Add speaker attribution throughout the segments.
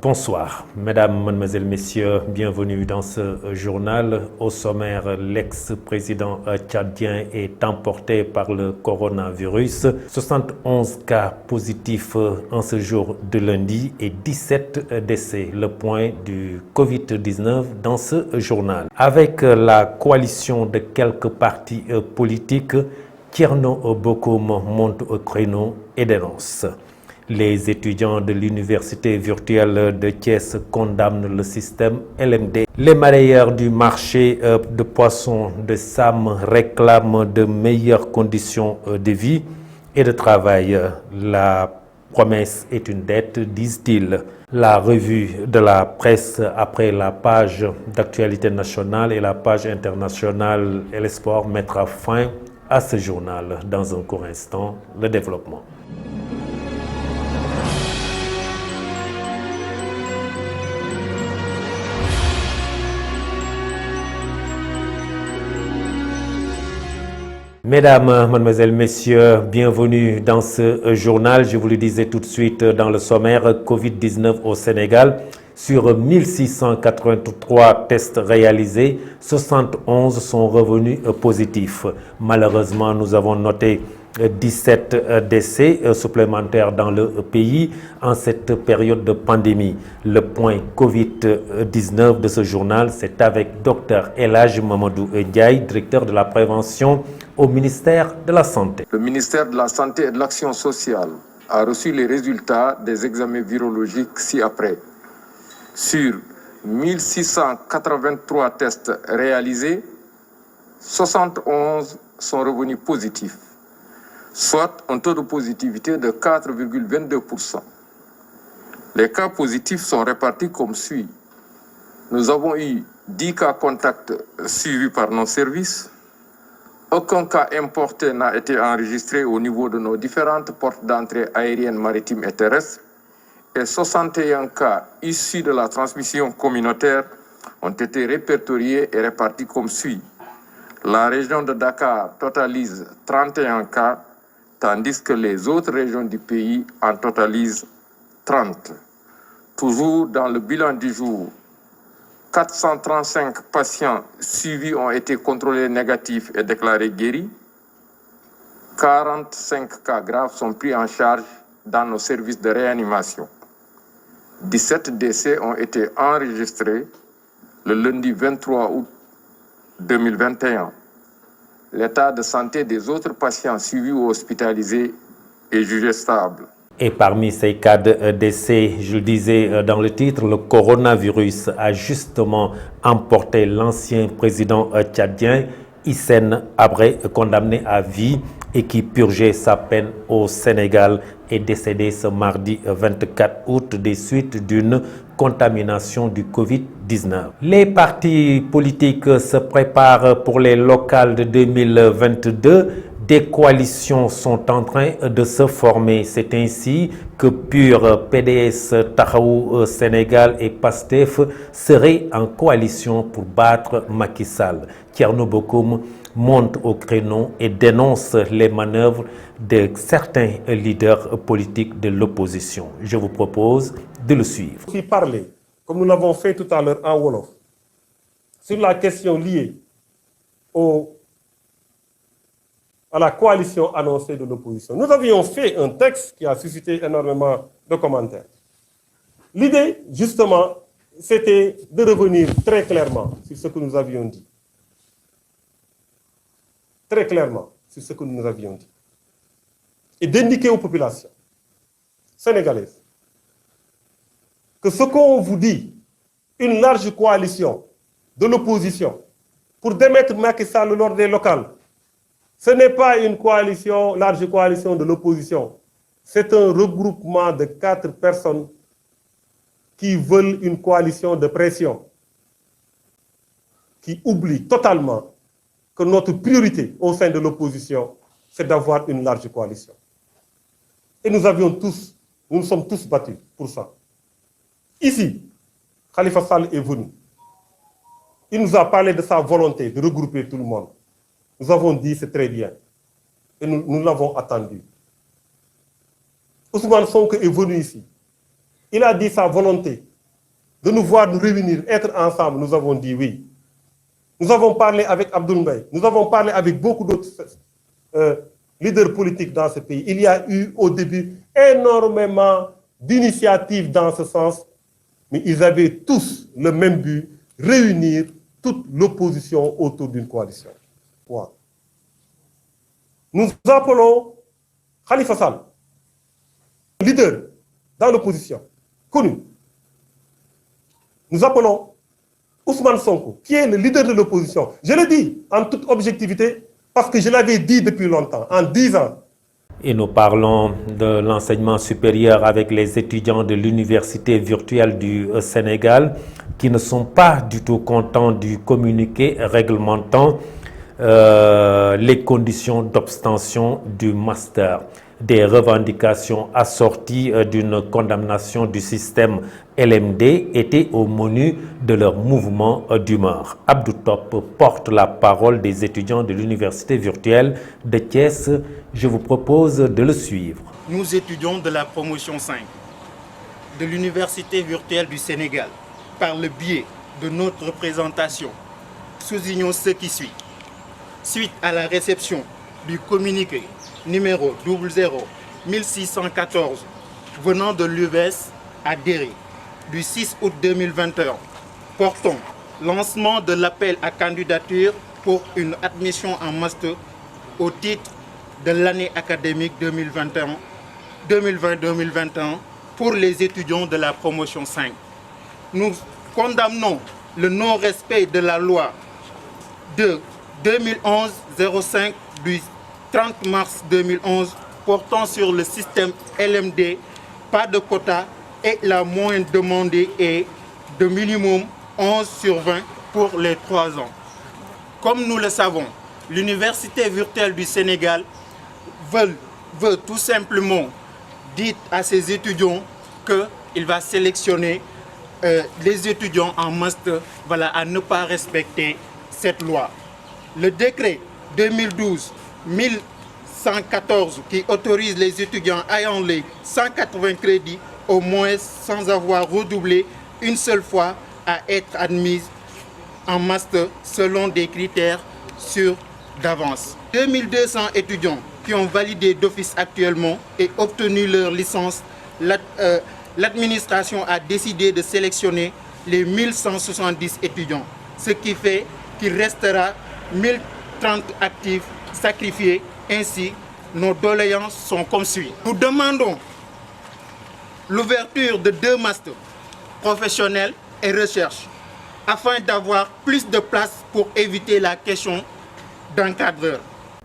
Speaker 1: Bonsoir, mesdames, mademoiselles, messieurs, bienvenue dans ce journal. Au sommaire, l'ex-président tchadien est emporté par le coronavirus. 71 cas positifs en ce jour de lundi et 17 décès. Le point du Covid-19 dans ce journal. Avec la coalition de quelques partis politiques, Thierno Bocoum monte au créneau et dénonce. Les étudiants de l'université virtuelle de Thiès condamnent le système LMD. Les marailleurs du marché de poissons de Sam réclament de meilleures conditions de vie et de travail. La promesse est une dette, disent-ils. La revue de la presse après la page d'actualité nationale et la page internationale et les sports mettra fin à ce journal. Dans un court instant, le développement. Mesdames, mademoiselles, messieurs, bienvenue dans ce journal. Je vous le disais tout de suite dans le sommaire, Covid-19 au Sénégal. Sur 1683 tests réalisés, 71 sont revenus positifs. Malheureusement, nous avons noté 17 décès supplémentaires dans le pays en cette période de pandémie. Le point Covid-19 de ce journal, c'est avec Dr Elhadji Mamadou Ndiaye, directeur de la prévention au ministère de la Santé.
Speaker 2: Le ministère de la Santé et de l'Action sociale a reçu les résultats des examens virologiques ci-après. Sur 1683 tests réalisés, 71 sont revenus positifs, soit un taux de positivité de 4,22%. Les cas positifs sont répartis comme suit. Nous avons eu 10 cas contacts suivis par nos services. Aucun cas importé n'a été enregistré au niveau de nos différentes portes d'entrée aériennes, maritimes et terrestres. Et 61 cas issus de la transmission communautaire ont été répertoriés et répartis comme suit. La région de Dakar totalise 31 cas, tandis que les autres régions du pays en totalisent 30. Toujours dans le bilan du jour, 435 patients suivis ont été contrôlés négatifs et déclarés guéris. 45 cas graves sont pris en charge dans nos services de réanimation. 17 décès ont été enregistrés le lundi 23 août 2021. L'état de santé des autres patients suivis ou hospitalisés est jugé stable.
Speaker 1: Et parmi ces cas de décès, je le disais dans le titre, le coronavirus a justement emporté l'ancien président tchadien Hissène Habré, condamné à vie et qui purgeait sa peine au Sénégal, est décédé ce mardi 24 août des suites d'une contamination du Covid-19. Les partis politiques se préparent pour les locales de 2022. Des coalitions sont en train de se former. C'est ainsi que PUR, PDS, Taxawu Sénégal et PASTEF seraient en coalition pour battre Macky Sall. Thierno Bocoum monte au créneau et dénonce les manœuvres de certains leaders politiques de l'opposition. Je vous propose de le suivre.
Speaker 3: Si parler, comme nous l'avons fait tout à l'heure en Wolof, sur la question liée à la coalition annoncée de l'opposition. Nous avions fait un texte qui a suscité énormément de commentaires. L'idée, justement, c'était de revenir très clairement sur ce que nous avions dit. Très clairement sur ce que nous avions dit. Et d'indiquer aux populations sénégalaises que ce qu'on vous dit, une large coalition de l'opposition pour démettre Macky Sall lors des locales, ce n'est pas une coalition, large coalition de l'opposition. C'est un regroupement de 4 personnes qui veulent une coalition de pression, qui oublient totalement que notre priorité au sein de l'opposition, c'est d'avoir une large coalition. Et nous nous sommes tous battus pour ça. Ici, Khalifa Sall est venu. Il nous a parlé de sa volonté de regrouper tout le monde. Nous avons dit c'est très bien. Et nous l'avons attendu. Ousmane Sonko est venu ici. Il a dit sa volonté de nous voir nous réunir, être ensemble, nous avons dit oui. Nous avons parlé avec Abdoul Mbaye, nous avons parlé avec beaucoup d'autres leaders politiques dans ce pays. Il y a eu au début énormément d'initiatives dans ce sens, mais ils avaient tous le même but, réunir toute l'opposition autour d'une coalition. Ouais. Nous appelons Khalifa Sall, leader dans l'opposition, connu. Nous appelons Ousmane Sonko, qui est le leader de l'opposition. Je le dis en toute objectivité, parce que je l'avais dit depuis longtemps, en 10 ans.
Speaker 1: Et nous parlons de l'enseignement supérieur avec les étudiants de l'université virtuelle du Sénégal qui ne sont pas du tout contents du communiqué réglementant les conditions d'obtention du master. Des revendications assorties d'une condamnation du système LMD étaient au menu de leur mouvement d'humeur. Abdou Top porte la parole des étudiants de l'université virtuelle de Thiès. Je vous propose de le suivre.
Speaker 4: Nous étudions de la promotion 5 de l'université virtuelle du Sénégal. Par le biais de notre représentation, soulignons ce qui suit. Suite à la réception du communiqué numéro 001614 venant de l'UVS à Déré du 6 août 2021 portant lancement de l'appel à candidature pour une admission en master au titre de l'année académique 2020-2021 pour les étudiants de la promotion 5. Nous condamnons le non-respect de la loi de 2011-05 du 30 mars 2011 portant sur le système LMD, pas de quota et la moyenne demandée est de minimum 11/20 pour les 3 ans. Comme nous le savons, l'université virtuelle du Sénégal veut tout simplement dire à ses étudiants qu'il va sélectionner les étudiants en master à ne pas respecter cette loi. Le décret 2012-1114 qui autorise les étudiants ayant les 180 crédits au moins sans avoir redoublé une seule fois à être admis en master selon des critères sûrs d'avance. 2200 étudiants qui ont validé d'office actuellement et obtenu leur licence, l'administration a décidé de sélectionner les 1170 étudiants, ce qui fait qu'il restera 1030 actifs sacrifiés. Ainsi, nos doléances sont comme suit. Nous demandons l'ouverture de 2 masters professionnels et recherche afin d'avoir plus de place pour éviter la question d'encadreur.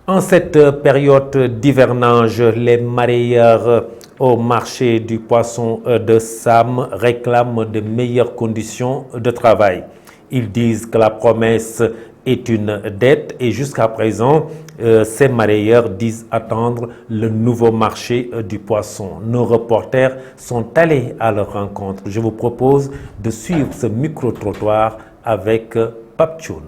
Speaker 1: En cette période d'hivernage, les marailleurs au marché du poisson de Sam réclament de meilleures conditions de travail. Ils disent que la promesse est une dette et jusqu'à présent, ces marailleurs disent attendre le nouveau marché du poisson. Nos reporters sont allés à leur rencontre. Je vous propose de suivre ce micro-trottoir avec Pape Thioune.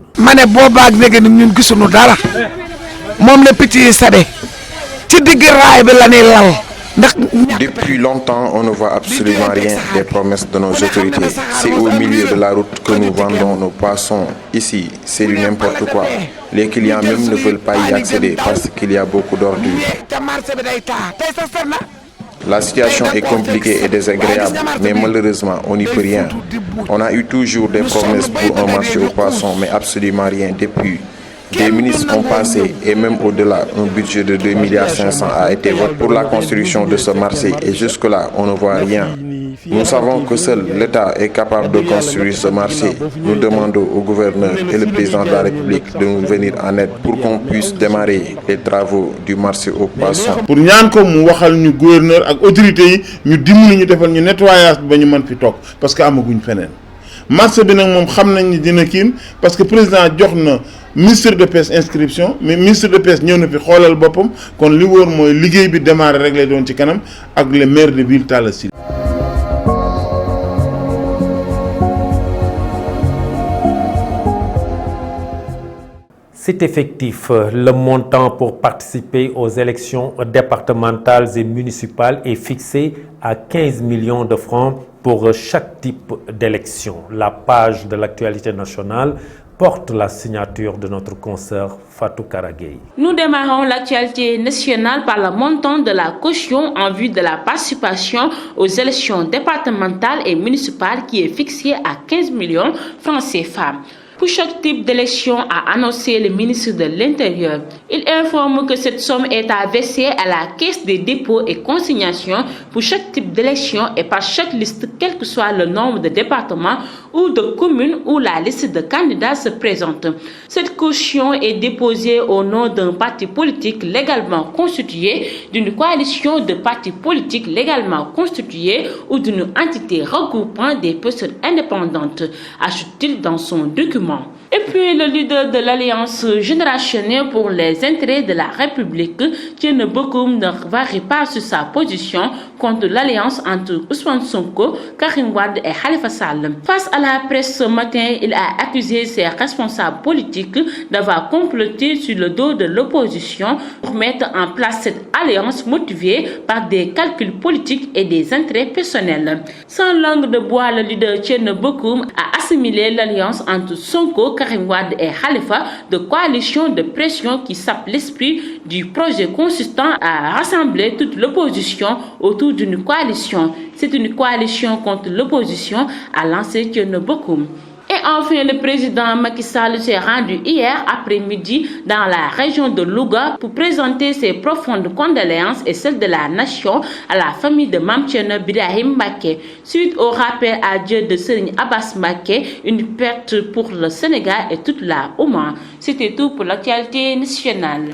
Speaker 5: Depuis longtemps, on ne voit absolument rien des promesses de nos autorités. C'est au milieu de la route que nous vendons nos poissons. Ici, c'est du n'importe quoi. Les clients même ne veulent pas y accéder parce qu'il y a beaucoup d'ordures. La situation est compliquée et désagréable, mais malheureusement, on n'y peut rien. On a eu toujours des promesses pour un marché aux poissons, mais absolument rien depuis. Des ministres ont passé et même au-delà, un budget de 2,5 milliards a été voté pour la construction de ce marché et jusque-là, on ne voit rien. Nous savons que seul l'État est capable de construire ce marché. Nous demandons au gouverneur et le président de la République de nous venir en aide pour qu'on puisse démarrer les travaux du marché aux poissons.
Speaker 6: Pour ñaan ko mu waxal ñu gouverneur ak autorités yi ñu dimbali ñu defal ñu nettoyage ba ñu mën fi tok parce que amaguñ feneen. Marché bi nak mom xam nañ ni dina kiin parce que président jox na ministre de pêche inscription mais ministre de pêche ñëw na fi xoolal boppam kon li wóor mooy liggéey bi démarré rek lay doon ci kanam ak les maires de ville Talla Sylla.
Speaker 1: C'est effectif. Le montant pour participer aux élections départementales et municipales est fixé à 15 millions de francs pour chaque type d'élection. La page de l'actualité nationale porte la signature de notre consoeur Fatou Karagay.
Speaker 7: Nous démarrons l'actualité nationale par le montant de la caution en vue de la participation aux élections départementales et municipales qui est fixé à 15 millions francs CFA. Pour chaque type d'élection, a annoncé le ministre de l'Intérieur. Il informe que cette somme est à verser à la Caisse des dépôts et consignations pour chaque type d'élection et par chaque liste, quel que soit le nombre de départements ou de communes où la liste de candidats se présente. Cette caution est déposée au nom d'un parti politique légalement constitué, d'une coalition de partis politiques légalement constitués ou d'une entité regroupant des personnes indépendantes, ajoute-t-il dans son document. Et puis le leader de l'Alliance générationnelle pour les intérêts de la République, Thierno Bocoum, ne varie pas sur sa position contre l'alliance entre Ousmane Sonko, Karim Wade et Khalifa Sall. Face à la presse ce matin, il a accusé ses responsables politiques d'avoir comploté sur le dos de l'opposition pour mettre en place cette alliance motivée par des calculs politiques et des intérêts personnels. Sans langue de bois, le leader Thierno Bocoum a assimilé l'alliance entre Sonko, Karim Wade et Khalifa de coalition de pression qui sape l'esprit du projet consistant à rassembler toute l'opposition autour d'une coalition. C'est une coalition contre l'opposition, a lancé Thierno Bocoum. Et enfin, le président Macky Sall s'est rendu hier après-midi dans la région de Louga pour présenter ses profondes condoléances et celles de la nation à la famille de Mame Thierno Birahim Mbacké. Suite au rappel à Dieu de Serigne Abbas Mbacké, une perte pour le Sénégal et toute la Oman. C'était tout pour l'actualité nationale.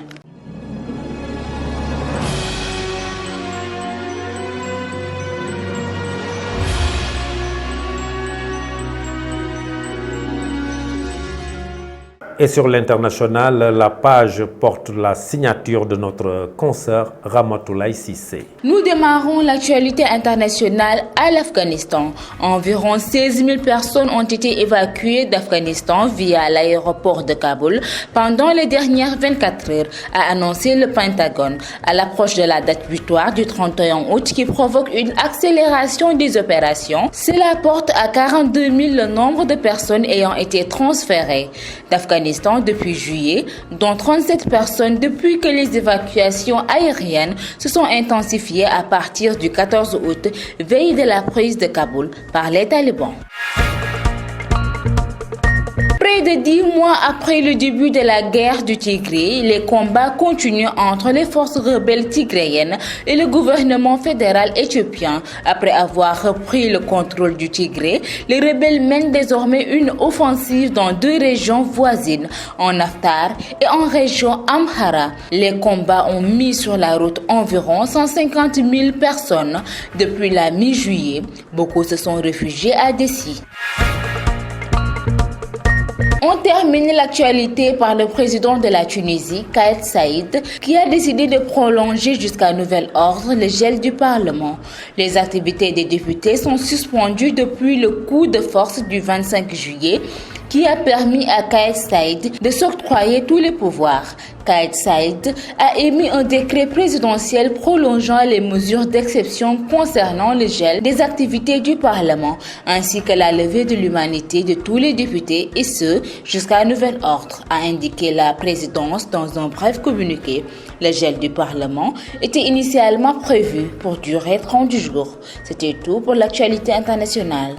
Speaker 1: Et sur l'international, la page porte la signature de notre consoeur Ramatoulaye Cissé.
Speaker 8: Nous démarrons l'actualité internationale à l'Afghanistan. Environ 16 000 personnes ont été évacuées d'Afghanistan via l'aéroport de Kaboul pendant les dernières 24 heures, a annoncé le Pentagone, à l'approche de la date butoir du 31 août qui provoque une accélération des opérations. Cela porte à 42 000 le nombre de personnes ayant été transférées d'Afghanistan depuis juillet, dont 37 personnes depuis que les évacuations aériennes se sont intensifiées à partir du 14 août, veille de la prise de Kaboul par les talibans. Près de 10 mois après le début de la guerre du Tigré, les combats continuent entre les forces rebelles tigréennes et le gouvernement fédéral éthiopien. Après avoir repris le contrôle du Tigré, les rebelles mènent désormais une offensive dans 2 régions voisines, en Aftar et en région Amhara. Les combats ont mis sur la route environ 150 000 personnes depuis la mi-juillet. Beaucoup se sont réfugiés à Dessie. On termine l'actualité par le président de la Tunisie, Kais Saied, qui a décidé de prolonger jusqu'à nouvel ordre le gel du Parlement. Les activités des députés sont suspendues depuis le coup de force du 25 juillet qui a permis à Kais Saied de s'octroyer tous les pouvoirs. Kais Saied a émis un décret présidentiel prolongeant les mesures d'exception concernant le gel des activités du Parlement, ainsi que la levée de l'immunité de tous les députés, et ce, jusqu'à nouvel ordre, a indiqué la présidence dans un bref communiqué. Le gel du Parlement était initialement prévu pour durer 30 jours. C'était tout pour l'actualité internationale.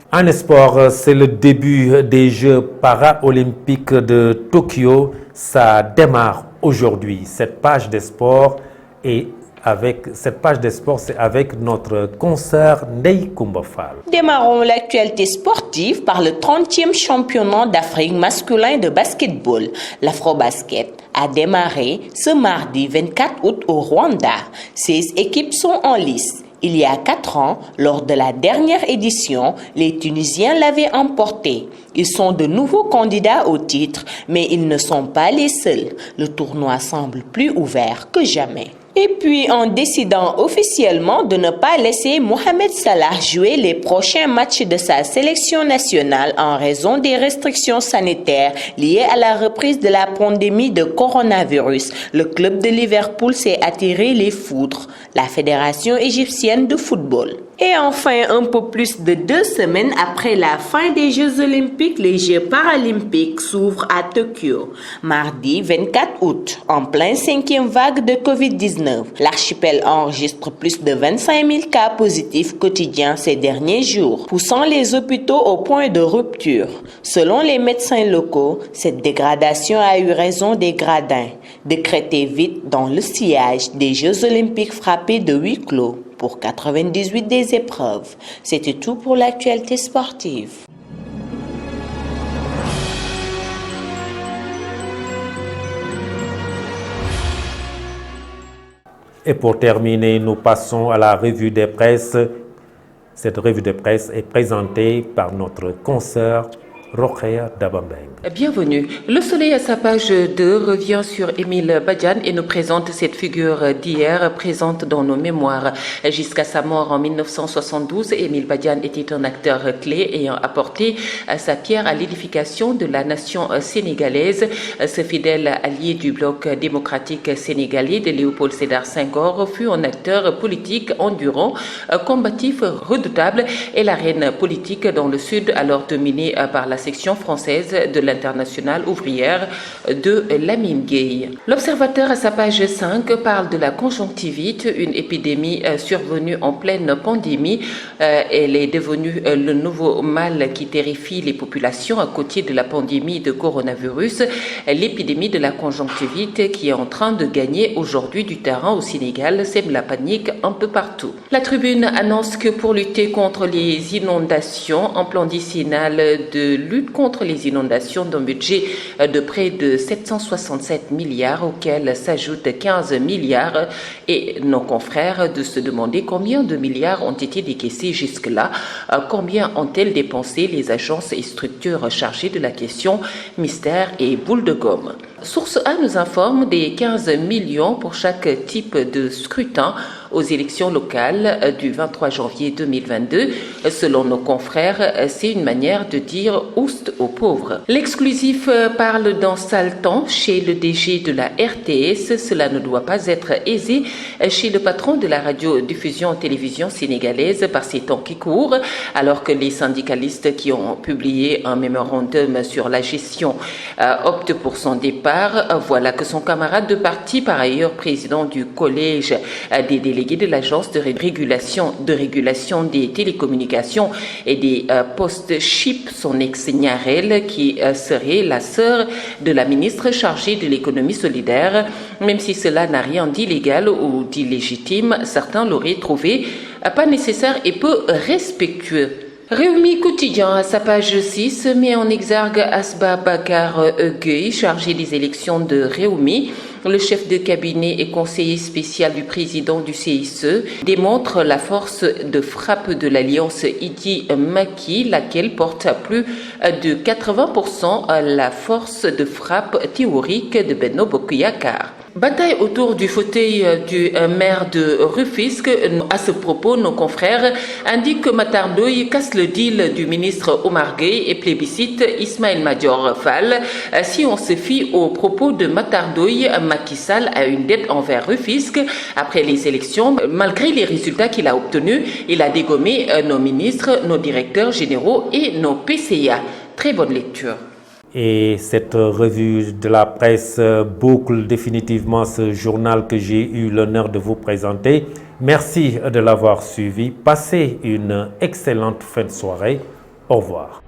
Speaker 1: En sport, c'est le début des Jeux paralympiques de Tokyo. Ça démarre aujourd'hui. Cette page des sports, c'est avec notre consoeur Ndeye Koumba Fall.
Speaker 9: Démarrons l'actualité sportive par le 30e championnat d'Afrique masculin de basketball. L'Afrobasket a démarré ce mardi 24 août au Rwanda. 16 équipes sont en lice. Il y a 4 ans, lors de la dernière édition, les Tunisiens l'avaient emporté. Ils sont de nouveaux candidats au titre, mais ils ne sont pas les seuls. Le tournoi semble plus ouvert que jamais. Et puis, en décidant officiellement de ne pas laisser Mohamed Salah jouer les prochains matchs de sa sélection nationale en raison des restrictions sanitaires liées à la reprise de la pandémie de coronavirus, le club de Liverpool s'est attiré les foudres, la Fédération égyptienne de football. Et enfin, un peu plus de 2 semaines après la fin des Jeux olympiques, les Jeux paralympiques s'ouvrent à Tokyo. Mardi 24 août, en plein 5e vague de Covid-19, l'archipel enregistre plus de 25 000 cas positifs quotidiens ces derniers jours, poussant les hôpitaux au point de rupture. Selon les médecins locaux, cette dégradation a eu raison des gradins, décrétés vite dans le sillage des Jeux olympiques frappés de huis clos pour 98 des épreuves. C'était tout pour l'actualité sportive.
Speaker 1: Et pour terminer, nous passons à la revue des presses. Cette revue de presse est présentée par notre consoeur Rokhaya Dabambeng.
Speaker 7: Bienvenue. Le Soleil à sa page 2 revient sur Émile Badiane et nous présente cette figure d'hier présente dans nos mémoires. Jusqu'à sa mort en 1972, Émile Badiane était un acteur clé ayant apporté sa pierre à l'édification de la nation sénégalaise. Ce fidèle allié du bloc démocratique sénégalais de Léopold Sédar Senghor fut un acteur politique endurant, combatif, redoutable et l'arène politique dans le sud alors dominée par la section française de l'Internationale ouvrière de Lamine Gueye. L'Observateur à sa page 5 parle de la conjonctivite, une épidémie survenue en pleine pandémie. Elle est devenue le nouveau mal qui terrifie les populations à côté de la pandémie de coronavirus. L'épidémie de la conjonctivite qui est en train de gagner aujourd'hui du terrain au Sénégal sème la panique un peu partout. La Tribune annonce que pour lutter contre les inondations, un plan décennal de lutte contre les inondations d'un budget de près de 767 milliards auxquels s'ajoutent 15 milliards et nos confrères de se demander combien de milliards ont été décaissés jusque-là, combien ont-elles dépensé les agences et structures chargées de la question, mystère et boule de gomme. Source A nous informe des 15 millions pour chaque type de scrutin aux élections locales du 23 janvier 2022. Selon nos confrères, c'est une manière de dire oust aux pauvres. L'exclusif parle d'un sale temps chez le DG de la RTS. Cela ne doit pas être aisé chez le patron de la radiodiffusion télévision sénégalaise par ces temps qui courent, alors que les syndicalistes qui ont publié un mémorandum sur la gestion optent pour son départ. Voilà que son camarade de parti, par ailleurs président du collège des délégués de l'agence de régulation des télécommunications et des postes CHIP, son ex-Niarel, qui serait la sœur de la ministre chargée de l'économie solidaire. Même si cela n'a rien d'illégal ou d'illégitime, certains l'auraient trouvé pas nécessaire et peu respectueux. Rewmi Quotidien à sa page 6 met en exergue Asba Bakar Gueye, chargé des élections de Rewmi. Le chef de cabinet et conseiller spécial du président du CICE démontre la force de frappe de l'alliance Idi-Maki, laquelle porte à plus de 80% la force de frappe théorique de Benno Bokk Yakaar. Bataille autour du fauteuil du maire de Rufisque. À ce propos, nos confrères indiquent que Matar Ndoye casse le deal du ministre Omar Gueye et plébiscite Ismaël Madior Fall. Si on se fie aux propos de Matar Ndoye, Macky Sall a une dette envers Rufisque. Après les élections, malgré les résultats qu'il a obtenus, il a dégommé nos ministres, nos directeurs généraux et nos PCA. Très bonne lecture.
Speaker 1: Et cette revue de la presse boucle définitivement ce journal que j'ai eu l'honneur de vous présenter. Merci de l'avoir suivi. Passez une excellente fin de soirée. Au revoir.